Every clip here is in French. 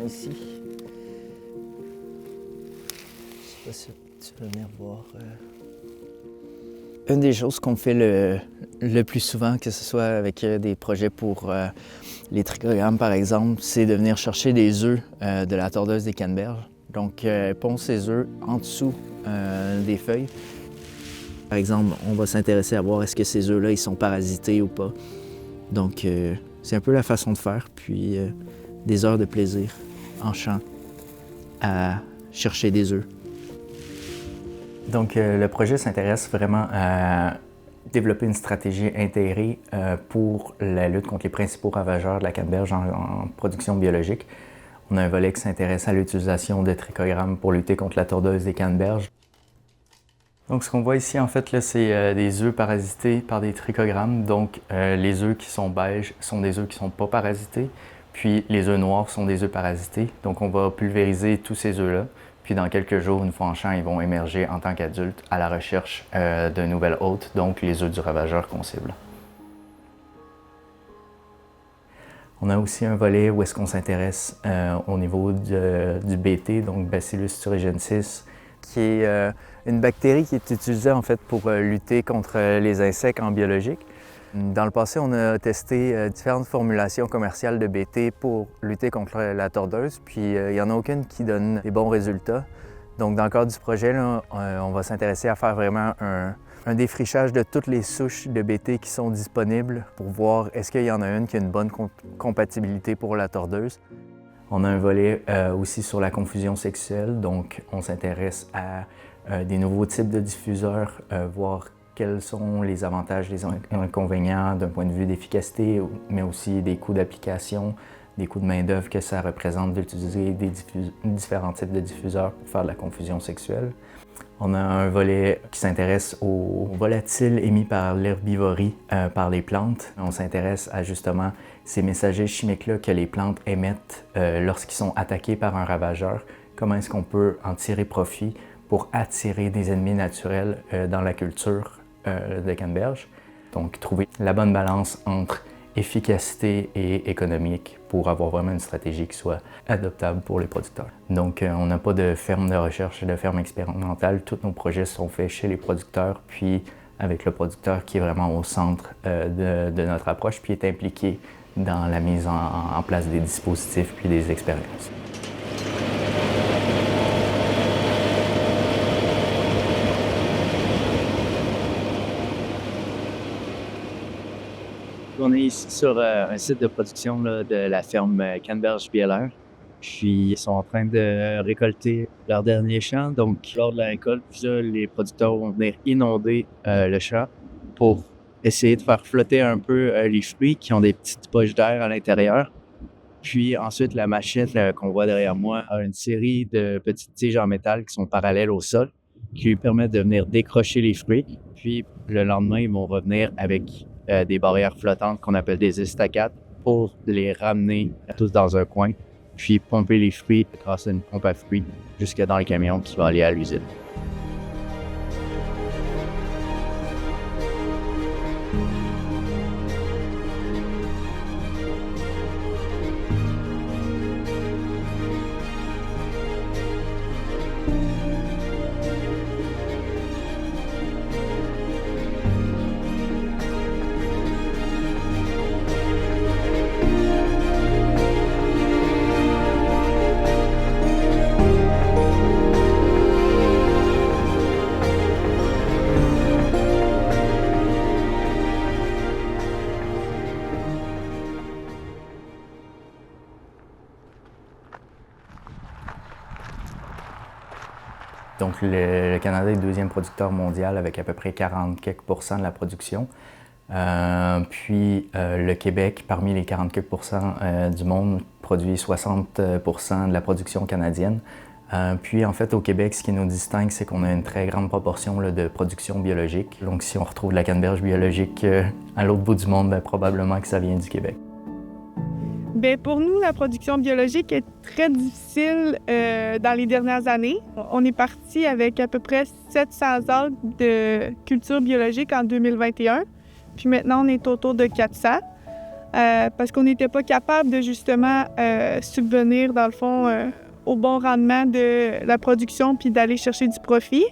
ici. Je sais pas si tu veux venir voir. Une des choses qu'on fait le plus souvent, que ce soit avec des projets pour les trichogrammes par exemple, c'est de venir chercher des œufs de la tordeuse des canneberges. Donc, pond ces œufs en dessous des feuilles. Par exemple, on va s'intéresser à voir est-ce que ces œufs-là, ils sont parasités ou pas. Donc, c'est un peu la façon de faire, puis des heures de plaisir en champ à chercher des œufs. Donc, le projet s'intéresse vraiment à développer une stratégie intégrée pour la lutte contre les principaux ravageurs de la canneberge en production biologique. On a un volet qui s'intéresse à l'utilisation de trichogrammes pour lutter contre la tordeuse des canneberges. Donc, ce qu'on voit ici, en fait, là, c'est des œufs parasités par des trichogrammes. Donc, les œufs qui sont beiges sont des œufs qui ne sont pas parasités. Puis, les œufs noirs sont des œufs parasités. Donc, on va pulvériser tous ces œufs-là. Puis, dans quelques jours, une fois en champ, ils vont émerger en tant qu'adultes à la recherche de nouvelles hôtes, donc les œufs du ravageur qu'on cible. On a aussi un volet où est-ce qu'on s'intéresse au niveau du BT, donc Bacillus thuringiensis, qui est une bactérie qui est utilisée en fait pour lutter contre les insectes en biologique. Dans le passé, on a testé différentes formulations commerciales de BT pour lutter contre la tordeuse, puis il n'y en a aucune qui donne des bons résultats. Donc, dans le cadre du projet, là, on va s'intéresser à faire vraiment un défrichage de toutes les souches de BT qui sont disponibles pour voir est-ce qu'il y en a une qui a une bonne compatibilité pour la tordeuse. On a un volet aussi sur la confusion sexuelle, donc on s'intéresse à des nouveaux types de diffuseurs, voir quels sont les avantages, les inconvénients d'un point de vue d'efficacité, mais aussi des coûts d'application, des coûts de main-d'œuvre que ça représente d'utiliser différents types de diffuseurs pour faire de la confusion sexuelle. On a un volet qui s'intéresse aux volatiles émis par l'herbivorie par les plantes. On s'intéresse à justement ces messagers chimiques-là que les plantes émettent lorsqu'ils sont attaqués par un ravageur. Comment est-ce qu'on peut en tirer profit pour attirer des ennemis naturels dans la culture de canneberge. Donc, trouver la bonne balance entre efficacité et économique pour avoir vraiment une stratégie qui soit adoptable pour les producteurs. Donc, on n'a pas de ferme de recherche, de ferme expérimentale. Tous nos projets sont faits chez les producteurs, puis avec le producteur qui est vraiment au centre de notre approche, puis est impliqué dans la mise en place des dispositifs puis des expériences. On est ici sur un site de production là, de la ferme Canneberge BLR. Puis ils sont en train de récolter leur dernier champ. Donc, lors de la récolte, les producteurs vont venir inonder le champ pour essayer de faire flotter un peu les fruits qui ont des petites poches d'air à l'intérieur. Puis ensuite, la machine qu'on voit derrière moi a une série de petites tiges en métal qui sont parallèles au sol, qui lui permettent de venir décrocher les fruits. Puis le lendemain, ils vont revenir avec des barrières flottantes qu'on appelle des estacades pour les ramener tous dans un coin, puis pomper les fruits grâce à une pompe à fruits jusque dans le camion qui va aller à l'usine. Donc, le Canada est le deuxième producteur mondial avec à peu près 40 quelques % de la production. Puis le Québec, parmi les 40 quelques % du monde, produit 60 % de la production canadienne. Puis en fait, au Québec, ce qui nous distingue, c'est qu'on a une très grande proportion là, de production biologique. Donc, si on retrouve de la canneberge biologique à l'autre bout du monde, bien, probablement que ça vient du Québec. Bien, pour nous, la production biologique est très difficile dans les dernières années. On est parti avec à peu près 700 acres de culture biologique en 2021. Puis maintenant, on est autour de 400. parce qu'on n'était pas capable de justement subvenir, dans le fond, au bon rendement de la production puis d'aller chercher du profit.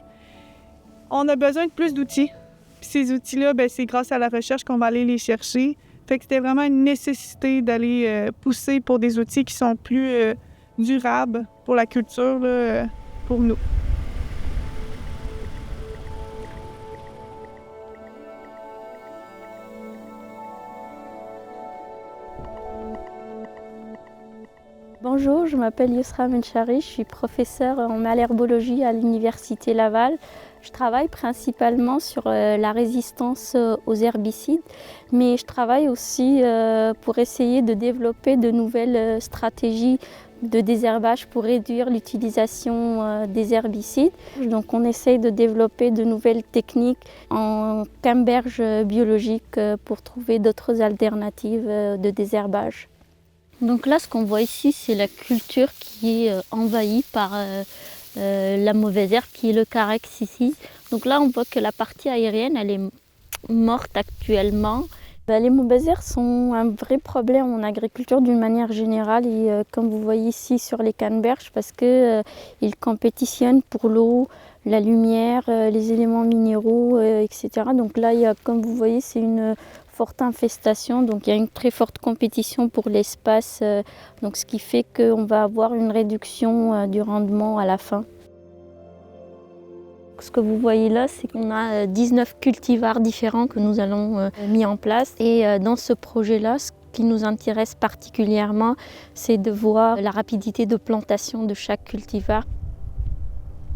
On a besoin de plus d'outils. Puis ces outils-là, bien, c'est grâce à la recherche qu'on va aller les chercher. Fait que c'était vraiment une nécessité d'aller pousser pour des outils qui sont plus durables pour la culture, là, pour nous. Bonjour, je m'appelle Yousra Menchari, je suis professeure en malherbologie à l'Université Laval. Je travaille principalement sur la résistance aux herbicides, mais je travaille aussi pour essayer de développer de nouvelles stratégies de désherbage pour réduire l'utilisation des herbicides. Donc on essaye de développer de nouvelles techniques en camberge biologique pour trouver d'autres alternatives de désherbage. Donc là, ce qu'on voit ici, c'est la culture qui est envahie par la mauvaise herbe, qui est le carex ici. Donc là, on voit que la partie aérienne, elle est morte actuellement. Les mauvaises herbes sont un vrai problème en agriculture d'une manière générale, et comme vous voyez ici sur les canneberges, parce qu'ils compétitionnent pour l'eau, la lumière, les éléments minéraux, etc. Donc là, comme vous voyez, c'est une forte infestation, donc il y a une très forte compétition pour l'espace, donc ce qui fait qu'on va avoir une réduction du rendement à la fin. Ce que vous voyez là, c'est qu'on a 19 cultivars différents que nous allons mis en place, et dans ce projet-là, ce qui nous intéresse particulièrement, c'est de voir la rapidité de plantation de chaque cultivar.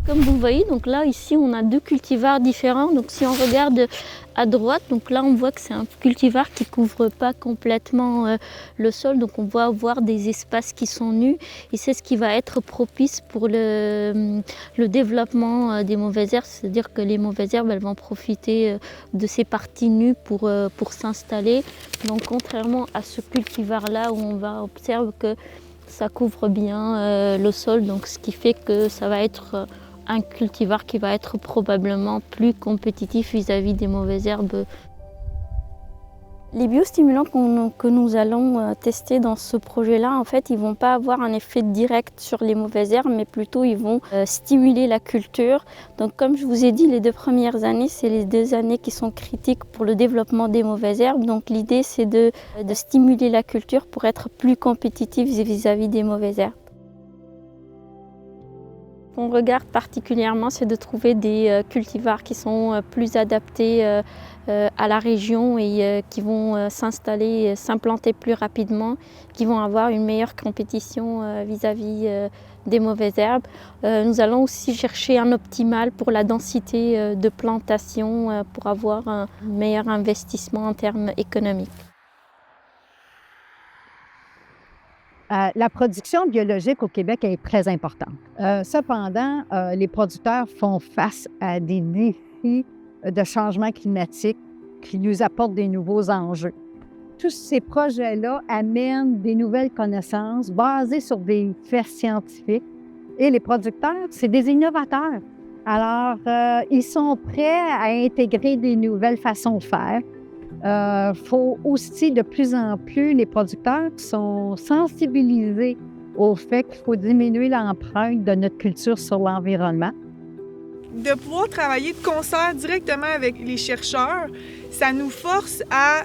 Comme vous voyez, donc là ici on a deux cultivars différents. Donc si on regarde à droite, donc là on voit que c'est un cultivar qui couvre pas complètement le sol, donc on va avoir des espaces qui sont nus, et c'est ce qui va être propice pour le développement des mauvaises herbes, c'est-à-dire que les mauvaises herbes elles vont profiter de ces parties nues pour s'installer. Donc contrairement à ce cultivar là où on va observer que ça couvre bien le sol, donc ce qui fait que ça va être un cultivar qui va être probablement plus compétitif vis-à-vis des mauvaises herbes. Les biostimulants que nous allons tester dans ce projet-là, en fait, ils ne vont pas avoir un effet direct sur les mauvaises herbes, mais plutôt ils vont stimuler la culture. Donc comme je vous ai dit, les 2 premières années, c'est les 2 années qui sont critiques pour le développement des mauvaises herbes. Donc l'idée, c'est de stimuler la culture pour être plus compétitif vis-à-vis des mauvaises herbes. Ce qu'on regarde particulièrement, c'est de trouver des cultivars qui sont plus adaptés à la région et qui vont s'installer, s'implanter plus rapidement, qui vont avoir une meilleure compétition vis-à-vis des mauvaises herbes. Nous allons aussi chercher un optimal pour la densité de plantation pour avoir un meilleur investissement en termes économiques. La production biologique au Québec est très importante. Cependant, les producteurs font face à des défis de changement climatique qui nous apportent des nouveaux enjeux. Tous ces projets-là amènent des nouvelles connaissances basées sur des faits scientifiques. Et les producteurs, c'est des innovateurs. Alors, ils sont prêts à intégrer des nouvelles façons de faire. Faut aussi de plus en plus, les producteurs sont sensibilisés au fait qu'il faut diminuer l'empreinte de notre culture sur l'environnement. De pouvoir travailler de concert directement avec les chercheurs, ça nous force à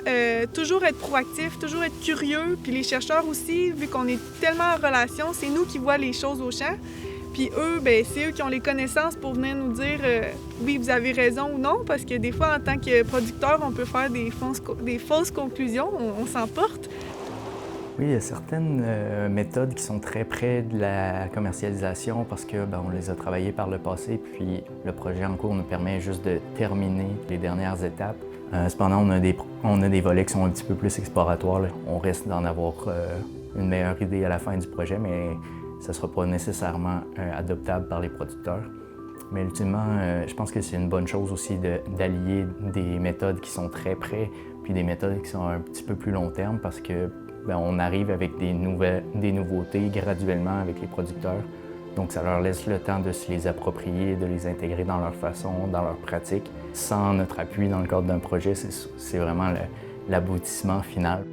toujours être proactifs, toujours être curieux. Puis les chercheurs aussi, vu qu'on est tellement en relation, c'est nous qui voient les choses au champ. Puis eux, bien, c'est eux qui ont les connaissances pour venir nous dire oui, vous avez raison ou non, parce que des fois, en tant que producteur, on peut faire des fausses conclusions, on s'emporte. Oui, il y a certaines méthodes qui sont très près de la commercialisation parce que on les a travaillées par le passé, puis le projet en cours nous permet juste de terminer les dernières étapes. Cependant, on a des volets qui sont un petit peu plus exploratoires, là. On risque d'en avoir une meilleure idée à la fin du projet, mais ça ne sera pas nécessairement adoptable par les producteurs. Mais ultimement, je pense que c'est une bonne chose aussi d'allier des méthodes qui sont très près, puis des méthodes qui sont un petit peu plus long terme parce que on arrive avec des nouveautés graduellement avec les producteurs. Donc ça leur laisse le temps de se les approprier, de les intégrer dans leur façon, dans leur pratique. Sans notre appui dans le cadre d'un projet, c'est vraiment l'aboutissement final.